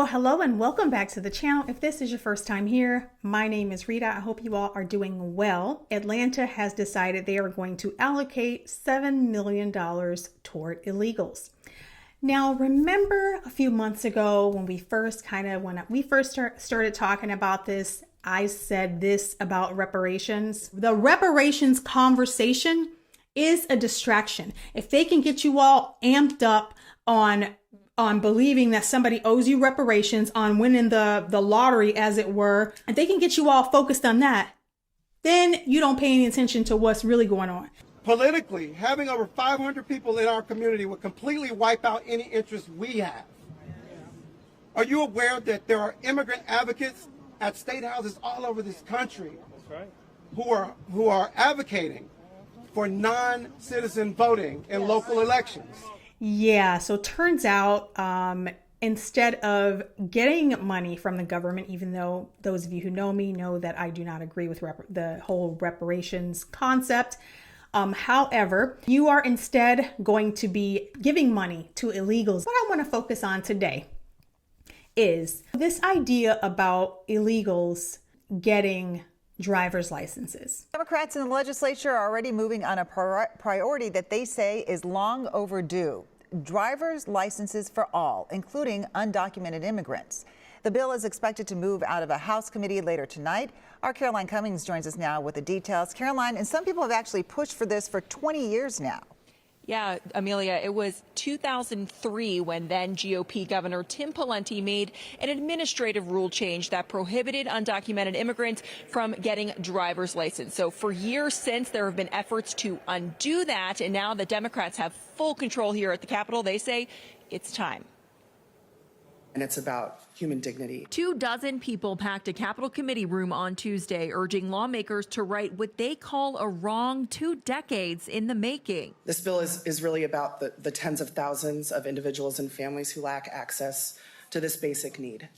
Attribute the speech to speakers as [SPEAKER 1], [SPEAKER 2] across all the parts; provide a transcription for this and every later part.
[SPEAKER 1] Well, hello and welcome back to the channel. If this is your first time here, my name is Rita. I hope you all are doing well. Atlanta has decided they are going to allocate $7 million toward illegals. Now, remember a few months ago when we first started talking about this, I said this about reparations. The reparations conversation is a distraction. If they can get you all amped up on believing that somebody owes you reparations, on winning the lottery, as it were, and they can get you all focused on that, then you don't pay any attention to what's really going on.
[SPEAKER 2] Politically, having over 500 people in our community would completely wipe out any interest we have. Are you aware that there are immigrant advocates at state houses all over this country who are advocating for non-citizen voting in local elections?
[SPEAKER 1] Yeah, so it turns out instead of getting money from the government, even though those of you who know me know that I do not agree with the whole reparations concept, however, you are instead going to be giving money to illegals. What I want to focus on today is this idea about illegals getting driver's licenses.
[SPEAKER 3] Democrats in the legislature are already moving on a priority that they say is long overdue: driver's licenses for all, including undocumented immigrants. The bill is expected to move out of a House committee later tonight. Our Caroline Cummings joins us now with the details. Caroline, and some people have actually pushed for this for 20 years now.
[SPEAKER 4] Yeah, Amelia, it was 2003 when then GOP Governor Tim Pawlenty made an administrative rule change that prohibited undocumented immigrants from getting driver's license. So for years since, there have been efforts to undo that. And now the Democrats have full control here at the Capitol. They say it's time.
[SPEAKER 5] And it's about human dignity.
[SPEAKER 4] 24 people packed a Capitol committee room on Tuesday, urging lawmakers to right what they call a wrong 2 decades in the making.
[SPEAKER 5] This bill is really about the tens of thousands of individuals and families who lack access to this basic need: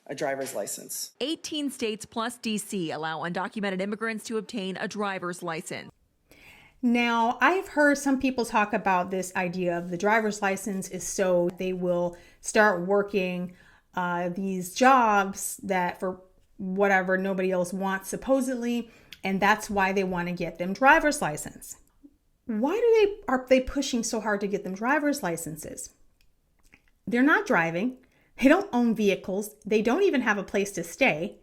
[SPEAKER 5] a driver's license.
[SPEAKER 4] 18 states plus D.C. allow undocumented immigrants to obtain a driver's license.
[SPEAKER 1] Now, I've heard some people talk about this idea of the driver's license is so they will start working these jobs that for whatever nobody else wants, supposedly, and that's why they want to get them driver's license. Why are they pushing so hard to get them driver's licenses? They're not driving. They don't own vehicles. They don't even have a place to stay.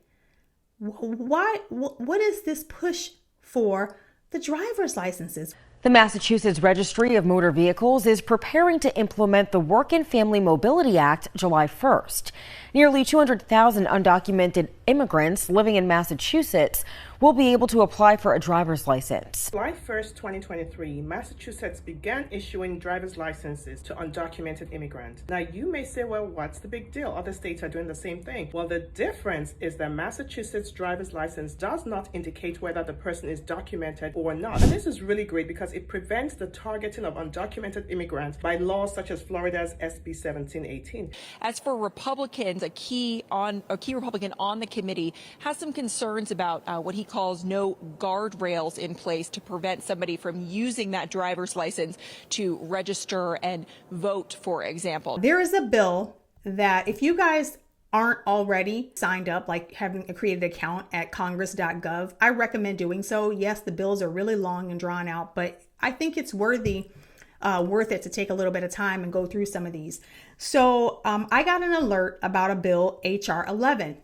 [SPEAKER 1] Why? What is this push for the driver's licenses?
[SPEAKER 6] The Massachusetts Registry of Motor Vehicles is preparing to implement the Work and Family Mobility Act July 1st. Nearly 200,000 undocumented immigrants living in Massachusetts will be able to apply for a driver's license.
[SPEAKER 7] July 1st, 2023, Massachusetts began issuing driver's licenses to undocumented immigrants. Now, you may say, well, what's the big deal? Other states are doing the same thing. Well, the difference is that Massachusetts driver's license does not indicate whether the person is documented or not. And this is really great because it prevents the targeting of undocumented immigrants by laws such as Florida's SB 1718.
[SPEAKER 4] As for Republicans, a key Republican on the committee has some concerns about what he calls no guardrails in place to prevent somebody from using that driver's license to register and vote, for example.
[SPEAKER 1] There is a bill that if you guys aren't already signed up, like having a created account at congress.gov, I recommend doing so. Yes, the bills are really long and drawn out, but I think it's worth it to take a little bit of time and go through some of these. So I got an alert about a bill, HR 11.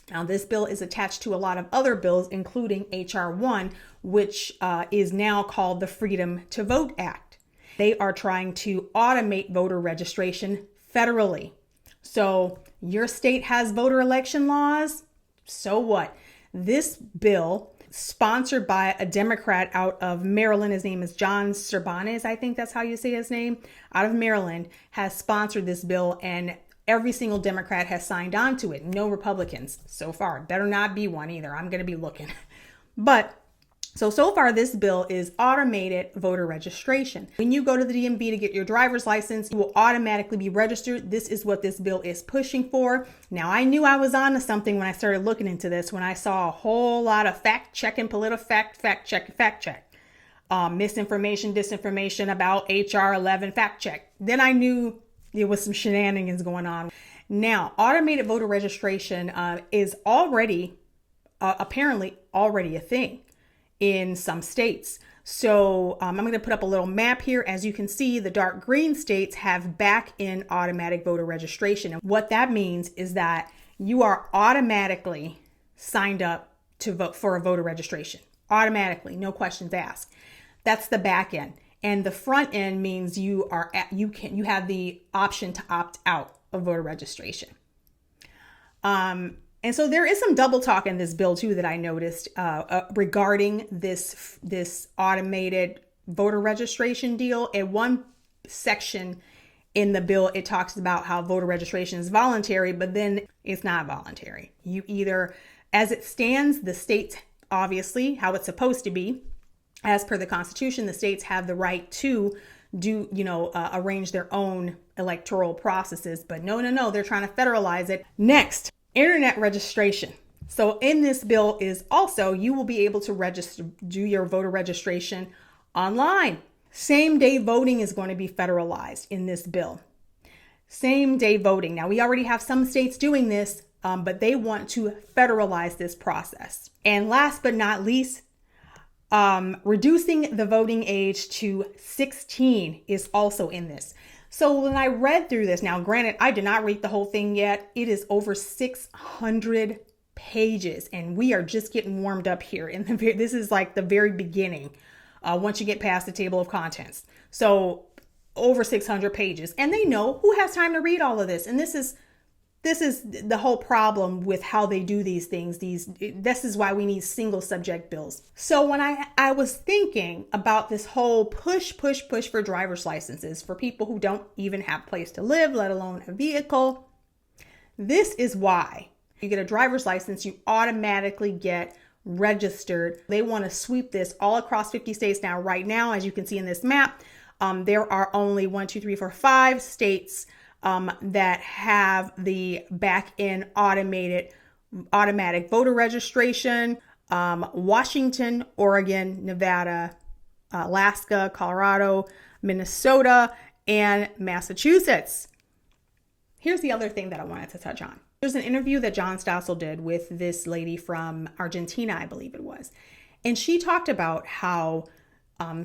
[SPEAKER 1] Now, this bill is attached to a lot of other bills, including HR 1, which is now called the Freedom to Vote Act. They are trying to automate voter registration federally. So your state has voter election laws. So what? This bill, sponsored by a Democrat out of Maryland, his name is John Cervantes, I think that's how you say his name, out of Maryland, has sponsored this bill, and every single Democrat has signed on to it. No Republicans so far. Better not be one either. I'm going to be looking. But so far, this bill is automated voter registration. When you go to the DMV to get your driver's license, you will automatically be registered. This is what this bill is pushing for. Now, I knew I was onto something when I started looking into this, when I saw a whole lot of fact checking, fact check, misinformation, disinformation about HR 11 fact check. Then I knew there was some shenanigans going on. Now, automated voter registration is already apparently already a thing in some states. So I'm going to put up a little map here. As you can see, the dark green states have back-end automatic voter registration. And what that means is that you are automatically signed up to vote for a voter registration. Automatically, no questions asked. That's the back end. And the front end means you have the option to opt out of voter registration. And so there is some double talk in this bill too that I noticed regarding this automated voter registration deal. In one section in the bill, it talks about how voter registration is voluntary, but then it's not voluntary. You either, as it stands, the states, obviously how it's supposed to be, as per the Constitution, the states have the right to do, arrange their own electoral processes. But no, they're trying to federalize it. Next, internet registration. So in this bill is also, you will be able to do your voter registration online. Same day voting is going to be federalized in this bill. Same day voting. Now, we already have some states doing this, but they want to federalize this process. And last but not least, reducing the voting age to 16 is also in this. So when I read through this, now granted, I did not read the whole thing yet. It is over 600 pages, and we are just getting warmed up here. This is like the very beginning. Once you get past the table of contents, so over 600 pages, and they know who has time to read all of this. And this is the whole problem with how they do these things. This is why we need single subject bills. So when I was thinking about this whole push for driver's licenses for people who don't even have a place to live, let alone a vehicle, this is why you get a driver's license, you automatically get registered. They want to sweep this all across 50 states now. Right now, as you can see in this map, there are only 5 states that have the back-end automatic voter registration: Washington, Oregon, Nevada, Alaska, Colorado, Minnesota, and Massachusetts. Here's the other thing that I wanted to touch on. There's an interview that John Stossel did with this lady from Argentina, I believe it was. And she talked about how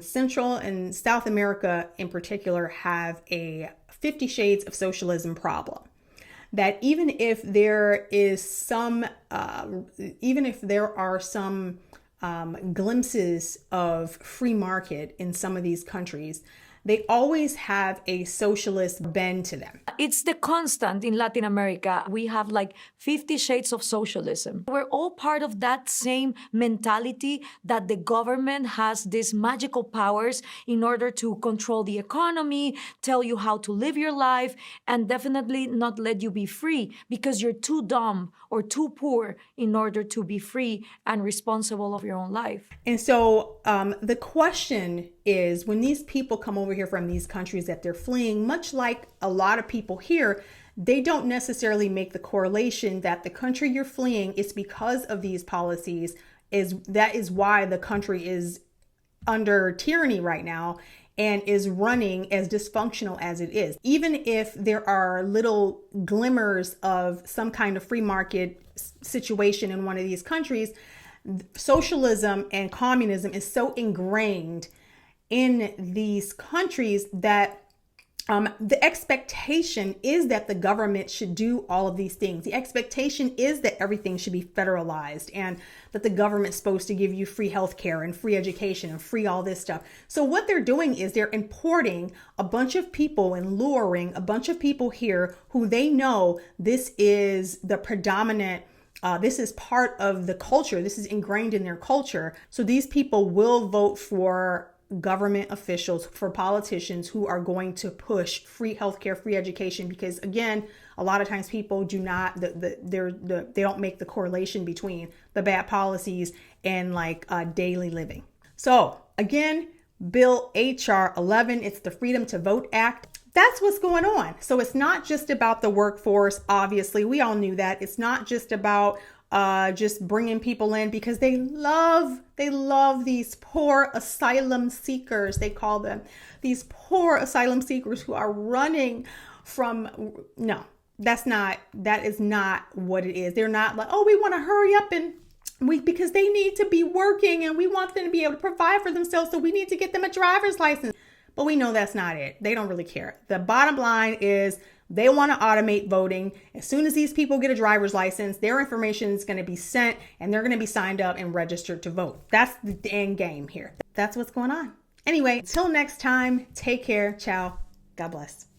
[SPEAKER 1] Central and South America in particular have a 50 Shades of Socialism problem. That even if there are some glimpses of free market in some of these countries, they always have a socialist bend to them.
[SPEAKER 8] It's the constant in Latin America. We have like 50 shades of socialism. We're all part of that same mentality that the government has these magical powers in order to control the economy, tell you how to live your life, and definitely not let you be free because you're too dumb or too poor in order to be free and responsible of your own life.
[SPEAKER 1] And so the question is, when these people come over here from these countries that they're fleeing, much like a lot of people here, they don't necessarily make the correlation that the country you're fleeing is because of these policies. That is why the country is under tyranny right now and is running as dysfunctional as it is. Even if there are little glimmers of some kind of free market situation in one of these countries, socialism and communism is so ingrained in these countries that the expectation is that the government should do all of these things. The expectation is that everything should be federalized and that the government's supposed to give you free healthcare and free education and free all this stuff. So what they're doing is they're importing a bunch of people and luring a bunch of people here who they know this is the predominant this is part of the culture. This is ingrained in their culture. So these people will vote for government officials, for politicians who are going to push free healthcare, free education, because again, a lot of times people do not, they don't make the correlation between the bad policies and daily living. So again, Bill HR 11, it's the Freedom to Vote Act. That's what's going on. So it's not just about the workforce. Obviously, we all knew that. It's not just about just bringing people in because they love these poor asylum seekers. They call them these poor asylum seekers who are running that is not what it is. They're not like, oh, we want to hurry up and because they need to be working and we want them to be able to provide for themselves. So we need to get them a driver's license. But we know that's not it. They don't really care. The bottom line is they want to automate voting. As soon as these people get a driver's license, their information is going to be sent and they're going to be signed up and registered to vote. That's the end game here. That's what's going on. Anyway, till next time, take care. Ciao. God bless.